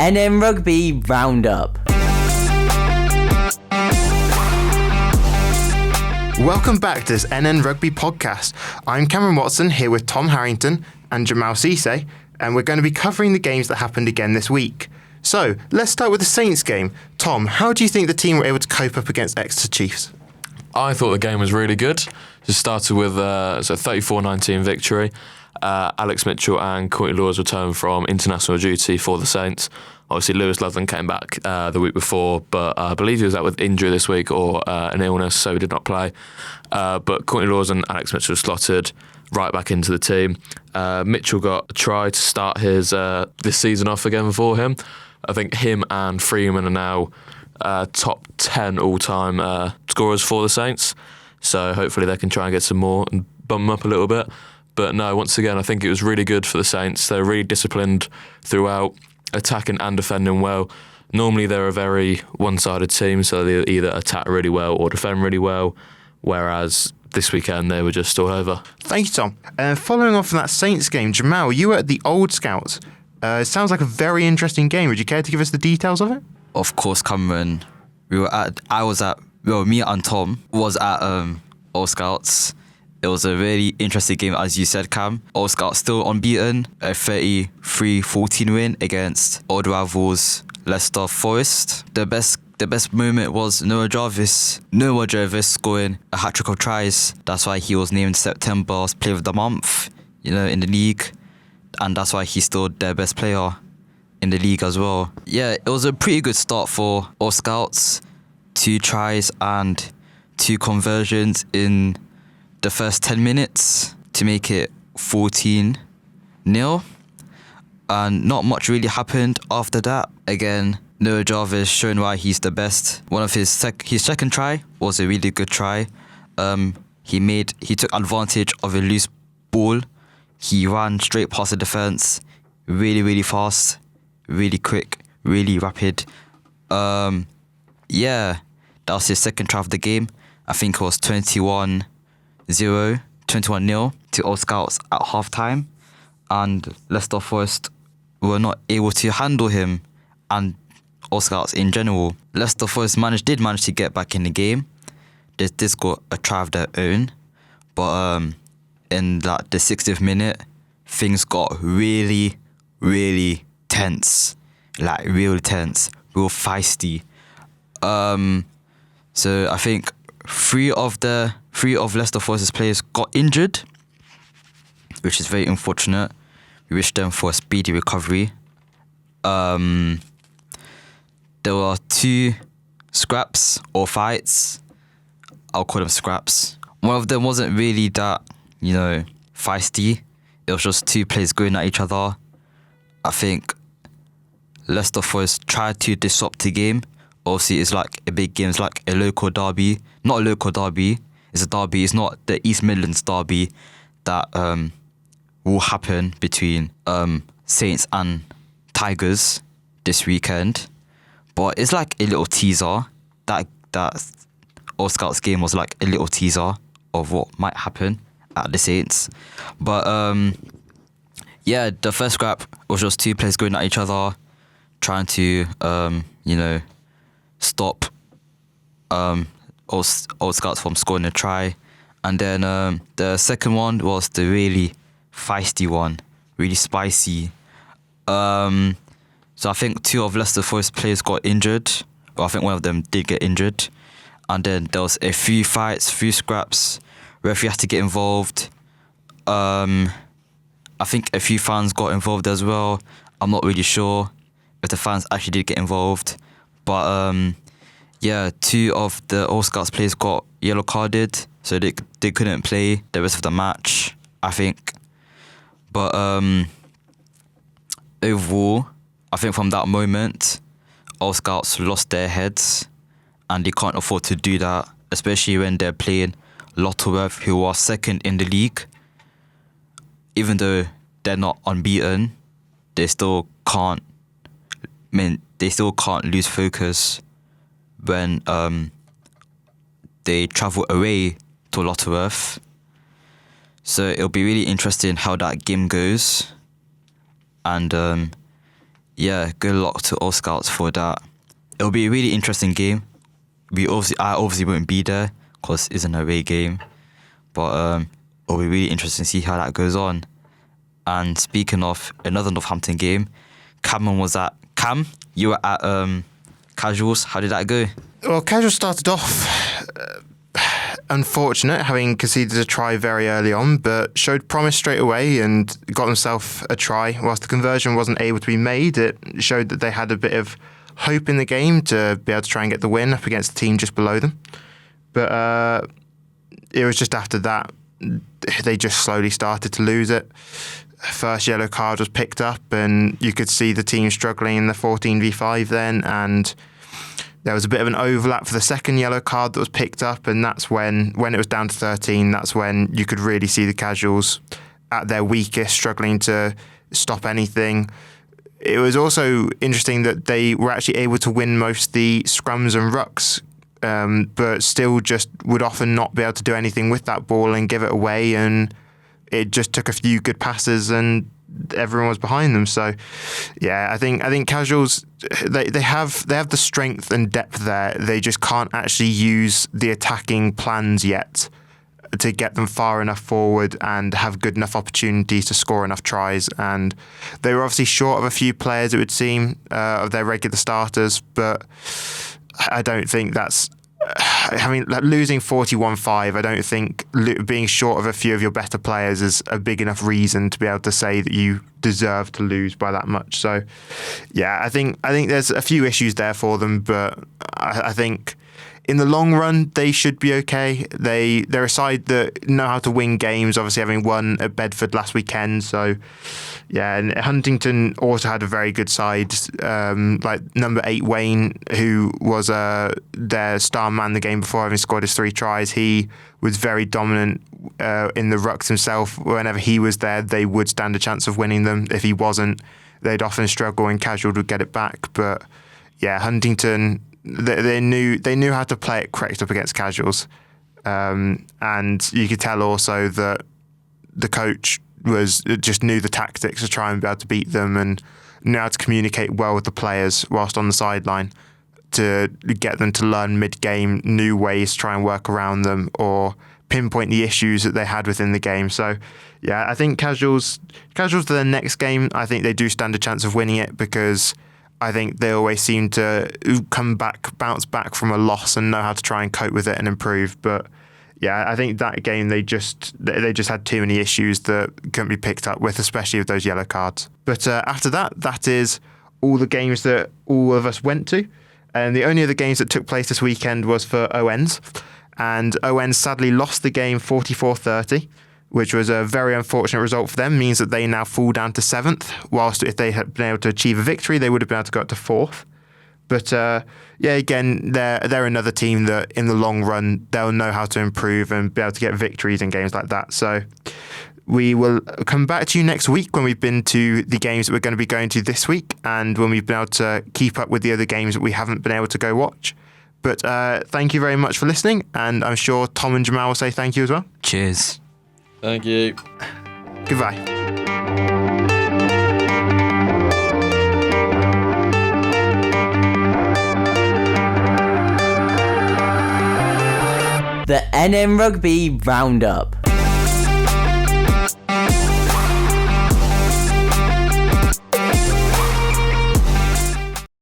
NNRugby Roundup. Welcome back to this NNRugby podcast. I'm Cameron Watson here with Tom Harrington and Jamal Cisse, and we're going to be covering the games that happened again this week. So, let's start with the Saints game. Tom, how do you think the team were able to cope up against Exeter Chiefs? I thought the game was really good. Just started with a 34-19 victory. Alex Mitchell and Courtney Laws returned from international duty for the Saints. Obviously, Lewis Loveland came back the week before, but I believe he was out with injury this week or an illness, so he did not play. But Courtney Laws and Alex Mitchell slotted right back into the team. Mitchell got a try to start his this season off again for him. I think him and Freeman are now top 10 all-time scorers for the Saints. So hopefully they can try and get some more and bump them up a little bit. But no, once again, I think it was really good for the Saints. They're really disciplined throughout, attacking and defending well. Normally they're a very one-sided team, so they either attack really well or defend really well, whereas this weekend they were just all over. Thank you, Tom. Following on from that Saints game, Jamal, you were at the Old Scouts. It sounds like a very interesting game. Would you care to give us the details of it? Of course, Cameron. Me and Tom was at Old Scouts. It was a really interesting game, as you said, Cam. Old Scouts still unbeaten, a 33-14 win against old rivals Leicester Forest. The best moment was Noah Jarvis scoring a hat-trick of tries. That's why he was named September's Player of the Month, in the league. And that's why he's still their best player in the league as well. Yeah, it was a pretty good start for All Scouts. 2 tries and 2 conversions in the first 10 minutes to make it 14-0. And not much really happened after that. Again, Noah Jarvis showing why he's the best. One of his second try was a really good try. He took advantage of a loose ball. He ran straight past the defence, really, really fast, really quick, really rapid. That was his second try of the game. I think it was 21-0 to Old Scouts at half-time. And Leicester Forest were not able to handle him and Old Scouts in general. Leicester Forest did manage to get back in the game. They did score a try of their own. But in the 60th minute, things got really, really tense. Real tense, real feisty. So I think three of Leicester Forest's players got injured, which is very unfortunate. We wish them for a speedy recovery. There were 2 scraps or fights. I'll call them scraps. One of them wasn't really that, feisty. It was just 2 players going at each other. I think Leicester Forest tried to disrupt the game. Obviously, it's like a big game. It's like a local derby. Not a local derby. It's a derby. It's not the East Midlands derby that will happen between Saints and Tigers this weekend. But it's like a little teaser. That All Scouts game was like a little teaser of what might happen at the Saints. But the first scrap was just 2 players going at each other, trying to stop Old Scouts from scoring a try. And then the second one was the really feisty one, really spicy. So I think 2 of Leicester Forest players got injured. Well, I think one of them did get injured. And then there was a few fights, few scraps. Referee had to get involved. I think a few fans got involved as well. I'm not really sure if the fans actually did get involved. But 2 of the All Scouts players got yellow carded, so they couldn't play the rest of the match, I think. But overall, I think from that moment, All Scouts lost their heads, and they can't afford to do that, especially when they're playing Lutterworth, who are second in the league. Even though they're not unbeaten, they still can't lose focus when they travel away to Lutterworth. So it'll be really interesting how that game goes. And yeah, good luck to all scouts for that. It'll be a really interesting game. I obviously won't be there because it's an away game, but it'll be really interesting to see how that goes on. And speaking of another Northampton game, Cam, you were at Casuals. How did that go? Well, Casual started off unfortunate, having conceded a try very early on, but showed promise straight away and got themselves a try. Whilst the conversion wasn't able to be made, it showed that they had a bit of hope in the game to be able to try and get the win up against the team just below them. But it was just after that, they just slowly started to lose it. First yellow card was picked up and you could see the team struggling in the 14v5 then, and there was a bit of an overlap for the second yellow card that was picked up, and that's when it was down to 13, that's when you could really see the Casuals at their weakest, struggling to stop anything. It was also interesting that they were actually able to win most of the scrums and rucks, but still just would often not be able to do anything with that ball and give it away, and it just took a few good passes and everyone was behind them. So yeah, I think Casuals, they have the strength and depth there. They just can't actually use the attacking plans yet to get them far enough forward and have good enough opportunities to score enough tries. And they were obviously short of a few players, it would seem, of their regular starters, but I don't think that's... I mean, losing 41-5, I don't think being short of a few of your better players is a big enough reason to be able to say that you deserve to lose by that much. So, yeah, I think there's a few issues there for them, but I think in the long run they should be okay. They're a side that know how to win games, obviously having won at Bedford last weekend. So, yeah, and Huntington also had a very good side, like number 8 Wayne, who was their star man the game before, having scored his 3 tries. He was very dominant in the rucks himself. Whenever he was there, they would stand a chance of winning them. If he wasn't, they'd often struggle and Casual would get it back. But yeah, Huntington, they knew how to play it correct up against Casuals, and you could tell also that the coach just knew the tactics to try and be able to beat them and knew how to communicate well with the players whilst on the sideline to get them to learn mid-game new ways to try and work around them or pinpoint the issues that they had within the game. So yeah, I think Casuals to their next game, I think they do stand a chance of winning it, because I think they always seem to bounce back from a loss and know how to try and cope with it and improve. But yeah, I think that game they just had too many issues that couldn't be picked up with, especially with those yellow cards. But after that is all the games that all of us went to. And the only other games that took place this weekend was for ONs. And ONs sadly lost the game 44-30, which was a very unfortunate result for them. Means that they now fall down to 7th, whilst if they had been able to achieve a victory, they would have been able to go up to 4th. But yeah, again, they're another team that in the long run, they'll know how to improve and be able to get victories in games like that. So we will come back to you next week when we've been to the games that we're going to be going to this week, and when we've been able to keep up with the other games that we haven't been able to go watch. But thank you very much for listening, and I'm sure Tom and Jamal will say thank you as well. Cheers. Thank you. Goodbye. The NNRugby Roundup.